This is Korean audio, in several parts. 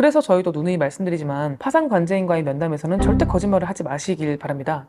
그래서 저희도 누누이 말씀드리지만 파산관제인과의 면담에서는 절대 거짓말을 하지 마시길 바랍니다.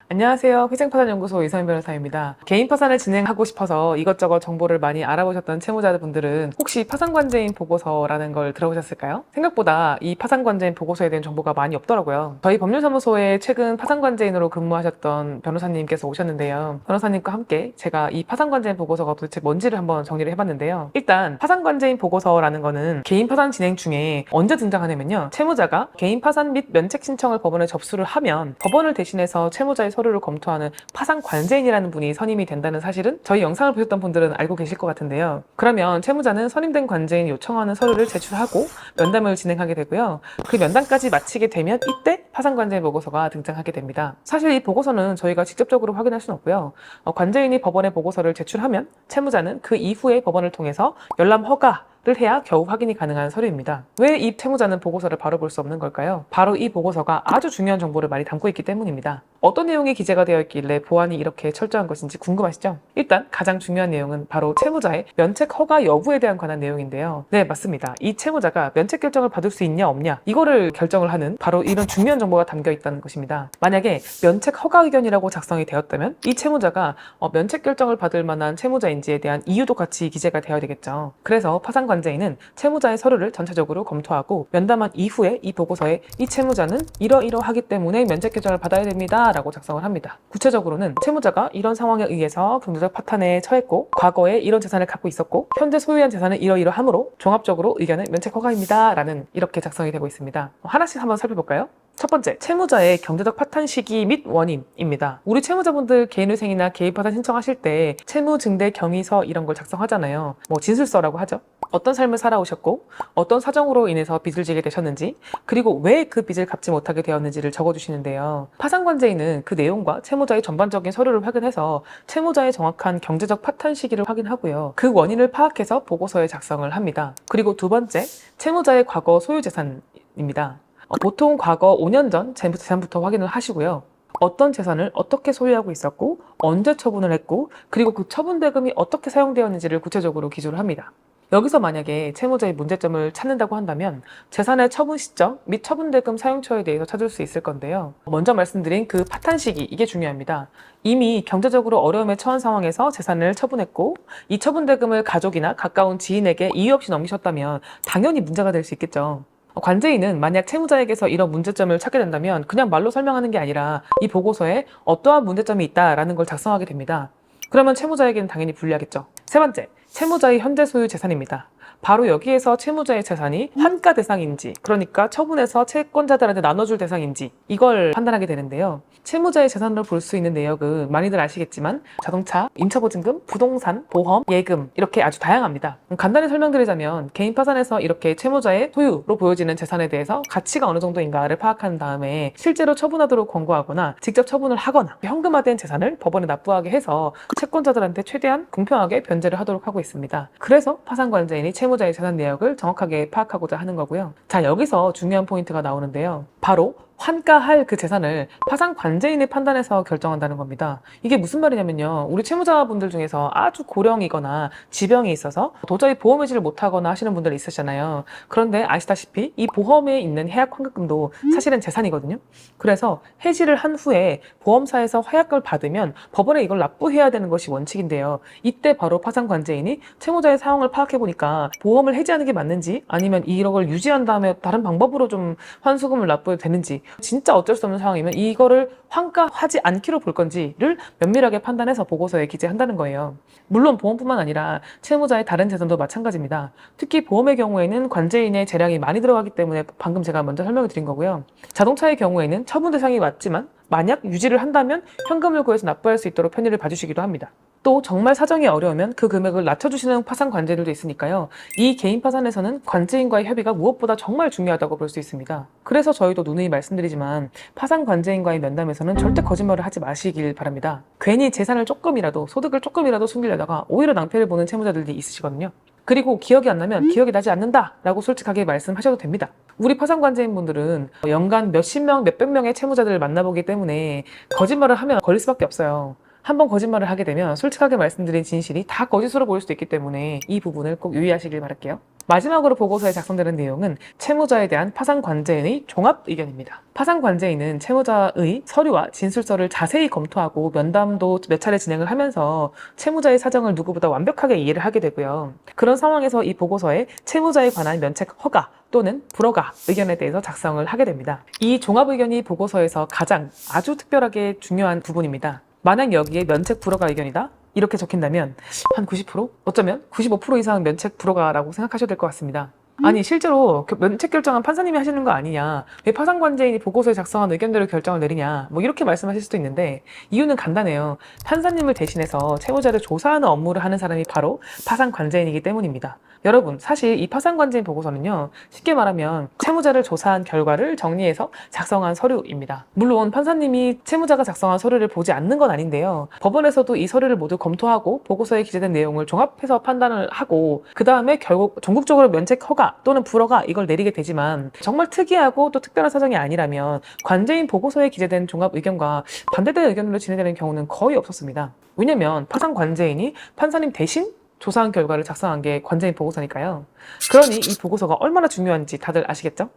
안녕하세요. 회생파산연구소 이서연 변호사입니다. 개인 파산을 진행하고 싶어서 이것저것 정보를 많이 알아보셨던 채무자분들은 혹시 파산관제인 보고서라는 걸 들어보셨을까요? 생각보다 이 파산관제인 보고서에 대한 정보가 많이 없더라고요. 저희 법률사무소에 최근 파산관제인으로 근무하셨던 변호사님께서 오셨는데요. 변호사님과 함께 제가 이 파산관제인 보고서가 도대체 뭔지를 한번 정리를 해봤는데요. 일단 파산관제인 보고서라는 거는 개인 파산 진행 중에 언제 등장하냐면요. 채무자가 개인 파산 및 면책 신청을 법원에 접수를 하면 법원을 대신해서 채무자의 서류를 검토하는 파산관제인이라는 분이 선임이 된다는 사실은 저희 영상을 보셨던 분들은 알고 계실 것 같은데요. 그러면 채무자는 선임된 관제인이 요청하는 서류를 제출하고 면담을 진행하게 되고요. 그 면담까지 마치게 되면 이때 파산관제인 보고서가 등장하게 됩니다. 사실 이 보고서는 저희가 직접적으로 확인할 수는 없고요. 관제인이 법원에 보고서를 제출하면 채무자는 그 이후에 법원을 통해서 열람 허가 를 해야 겨우 확인이 가능한 서류입니다. 왜 이 채무자는 보고서를 바로 볼 수 없는 걸까요? 바로 이 보고서가 아주 중요한 정보를 많이 담고 있기 때문입니다. 어떤 내용이 기재가 되어 있길래 보안이 이렇게 철저한 것인지 궁금하시죠? 일단 가장 중요한 내용은 바로 채무자의 면책 허가 여부에 대한 관한 내용인데요. 네, 맞습니다. 이 채무자가 면책 결정을 받을 수 있냐 없냐 이거를 결정을 하는 바로 이런 중요한 정보가 담겨 있다는 것입니다. 만약에 면책 허가 의견이라고 작성이 되었다면 이 채무자가 면책 결정을 받을 만한 채무자인지에 대한 이유도 같이 기재가 되어야 되겠죠. 그래서 파산관제인은 채무자의 서류를 전체적으로 검토하고 면담한 이후에 이 보고서에 이 채무자는 이러이러하기 때문에 면책 결정을 받아야 됩니다 라고 작성을 합니다. 구체적으로는 채무자가 이런 상황에 의해서 경제적 파탄에 처했고 과거에 이런 재산을 갖고 있었고 현재 소유한 재산은 이러이러하므로 종합적으로 의견은 면책 허가입니다 라는 이렇게 작성이 되고 있습니다. 하나씩 한번 살펴볼까요? 첫 번째, 채무자의 경제적 파탄 시기 및 원인입니다. 우리 채무자분들 개인회생이나 개인파산 신청하실 때 채무증대 경위서 이런 걸 작성하잖아요. 진술서라고 하죠. 어떤 삶을 살아오셨고 어떤 사정으로 인해서 빚을 지게 되셨는지 그리고 왜 그 빚을 갚지 못하게 되었는지를 적어주시는데요. 파산관제인은 그 내용과 채무자의 전반적인 서류를 확인해서 채무자의 정확한 경제적 파탄 시기를 확인하고요. 그 원인을 파악해서 보고서에 작성을 합니다. 그리고 두 번째, 채무자의 과거 소유 재산입니다. 보통 과거 5년 전 재산부터 확인을 하시고요. 어떤 재산을 어떻게 소유하고 있었고 언제 처분을 했고 그리고 그 처분 대금이 어떻게 사용되었는지를 구체적으로 기술을 합니다. 여기서 만약에 채무자의 문제점을 찾는다고 한다면 재산의 처분 시점 및 처분 대금 사용처에 대해서 찾을 수 있을 건데요. 먼저 말씀드린 그 파탄 시기, 이게 중요합니다. 이미 경제적으로 어려움에 처한 상황에서 재산을 처분했고 이 처분 대금을 가족이나 가까운 지인에게 이유 없이 넘기셨다면 당연히 문제가 될 수 있겠죠. 관제인은 만약 채무자에게서 이런 문제점을 찾게 된다면 그냥 말로 설명하는 게 아니라 이 보고서에 어떠한 문제점이 있다라는 걸 작성하게 됩니다. 그러면 채무자에게는 당연히 불리하겠죠. 세 번째, 채무자의 현재 소유 재산입니다. 바로 여기에서 채무자의 재산이 환가 대상인지, 그러니까 처분해서 채권자들한테 나눠줄 대상인지 이걸 판단하게 되는데요. 채무자의 재산으로 볼 수 있는 내역은 많이들 아시겠지만 자동차, 임차보증금, 부동산, 보험, 예금 이렇게 아주 다양합니다. 간단히 설명드리자면 개인 파산에서 이렇게 채무자의 소유로 보여지는 재산에 대해서 가치가 어느 정도인가를 파악한 다음에 실제로 처분하도록 권고하거나 직접 처분을 하거나 현금화된 재산을 법원에 납부하게 해서 채권자들한테 최대한 공평하게 변제를 하도록 하고 있습니다. 그래서 파산관제인이 채무자의 재산 내역을 정확하게 파악하고자 하는 거고요. 자, 여기서 중요한 포인트가 나오는데요. 바로 환가할 그 재산을 파산관제인의 판단해서 결정한다는 겁니다. 이게 무슨 말이냐면요. 우리 채무자분들 중에서 아주 고령이거나 지병이 있어서 도저히 보험 해지를 못하거나 하시는 분들 있으시잖아요. 그런데 아시다시피 이 보험에 있는 해약 환급금도 사실은 재산이거든요. 그래서 해지를 한 후에 보험사에서 화약을 받으면 법원에 이걸 납부해야 되는 것이 원칙인데요. 이때 바로 파산관제인이 채무자의 상황을 파악해보니까 보험을 해지하는 게 맞는지 아니면 이걸 유지한 다음에 다른 방법으로 좀 환수금을 납부해도 되는지 진짜 어쩔 수 없는 상황이면 이거를 환가하지 않기로 볼 건지를 면밀하게 판단해서 보고서에 기재한다는 거예요. 물론 보험뿐만 아니라 채무자의 다른 재산도 마찬가지입니다. 특히 보험의 경우에는 관제인의 재량이 많이 들어가기 때문에 방금 제가 먼저 설명을 드린 거고요. 자동차의 경우에는 처분 대상이 맞지만 만약 유지를 한다면 현금을 구해서 납부할 수 있도록 편의를 봐주시기도 합니다. 또 정말 사정이 어려우면 그 금액을 낮춰주시는 파산 관제들도 있으니까요. 이 개인 파산에서는 관제인과의 협의가 무엇보다 정말 중요하다고 볼 수 있습니다. 그래서 저희도 누누이 말씀드리지만 파산 관제인과의 면담에서는 절대 거짓말을 하지 마시길 바랍니다. 괜히 재산을 조금이라도 소득을 조금이라도 숨기려다가 오히려 낭패를 보는 채무자들이 있으시거든요. 그리고 기억이 안 나면 기억이 나지 않는다 라고 솔직하게 말씀하셔도 됩니다. 우리 파산관제인분들은 연간 몇십 명, 몇백 명의 채무자들을 만나보기 때문에 거짓말을 하면 걸릴 수밖에 없어요. 한번 거짓말을 하게 되면 솔직하게 말씀드린 진실이 다 거짓으로 보일 수도 있기 때문에 이 부분을 꼭 유의하시길 바랄게요. 마지막으로 보고서에 작성되는 내용은 채무자에 대한 파산관제인의 종합의견입니다. 파산관제인은 채무자의 서류와 진술서를 자세히 검토하고 면담도 몇 차례 진행을 하면서 채무자의 사정을 누구보다 완벽하게 이해를 하게 되고요. 그런 상황에서 이 보고서에 채무자에 관한 면책 허가 또는 불허가 의견에 대해서 작성을 하게 됩니다. 이 종합의견이 보고서에서 가장 아주 특별하게 중요한 부분입니다. 만약 여기에 면책 불허가 의견이다? 이렇게 적힌다면 한 90%? 어쩌면 95% 이상 면책 불허가라고 생각하셔야 될 것 같습니다. 아니 실제로 면책 결정은 판사님이 하시는 거 아니냐, 왜 파산관제인이 보고서에 작성한 의견대로 결정을 내리냐, 뭐 이렇게 말씀하실 수도 있는데 이유는 간단해요. 판사님을 대신해서 채무자를 조사하는 업무를 하는 사람이 바로 파산관제인이기 때문입니다. 여러분, 사실 이 파산관제인 보고서는요, 쉽게 말하면 채무자를 조사한 결과를 정리해서 작성한 서류입니다. 물론 판사님이 채무자가 작성한 서류를 보지 않는 건 아닌데요, 법원에서도 이 서류를 모두 검토하고 보고서에 기재된 내용을 종합해서 판단을 하고 그 다음에 결국 전국적으로 면책 허가 또는 불허가 이걸 내리게 되지만, 정말 특이하고 또 특별한 사정이 아니라면 관제인 보고서에 기재된 종합 의견과 반대되는 의견으로 진행되는 경우는 거의 없었습니다. 왜냐면 파산관제인이 판사님 대신 조사한 결과를 작성한 게 관제인 보고서니까요. 그러니 이 보고서가 얼마나 중요한지 다들 아시겠죠?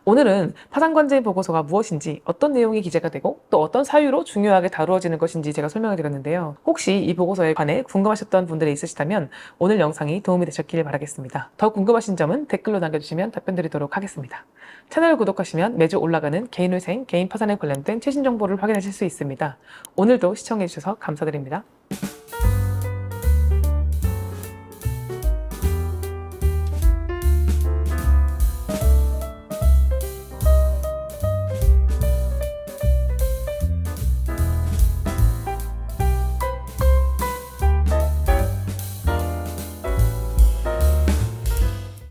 오늘은 파산관제인 보고서가 무엇인지, 어떤 내용이 기재가 되고 또 어떤 사유로 중요하게 다루어지는 것인지 제가 설명을 드렸는데요. 혹시 이 보고서에 관해 궁금하셨던 분들이 있으시다면 오늘 영상이 도움이 되셨길 바라겠습니다. 더 궁금하신 점은 댓글로 남겨주시면 답변 드리도록 하겠습니다. 채널을 구독하시면 매주 올라가는 개인회생, 개인 파산에 관련된 최신 정보를 확인하실 수 있습니다. 오늘도 시청해주셔서 감사드립니다.